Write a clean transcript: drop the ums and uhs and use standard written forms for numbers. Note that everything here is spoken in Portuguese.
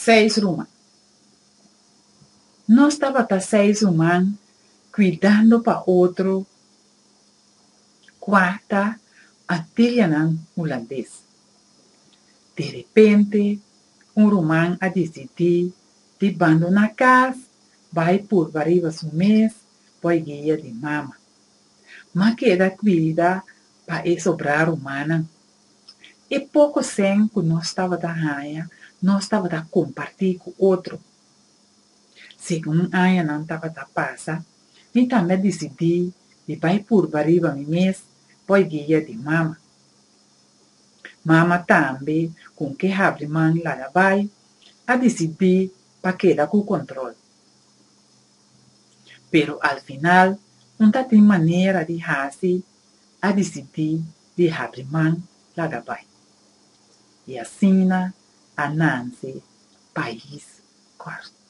6 rumãs. Nós estava tá 6 rumãs cuidando para outro quarta atilhanan holandês. De repente, rumã a decidir de abandonar a casa, vai por varios meses, para guia de mama. Mas queda cuida para sobrar humana. E pouco sem que nós estava da raia, nós estava da compartilhar com outro. Segundo a raia não estava da passa, e também decidi de vai por varios meses, para guia de mama. Mama também, com que abre man lá da vai, a decidir para quedar com o controle. Pero al final, não tem maneira de fazer a decidir de abrir mão lá da vai. E assim, a Nancy, país quarto.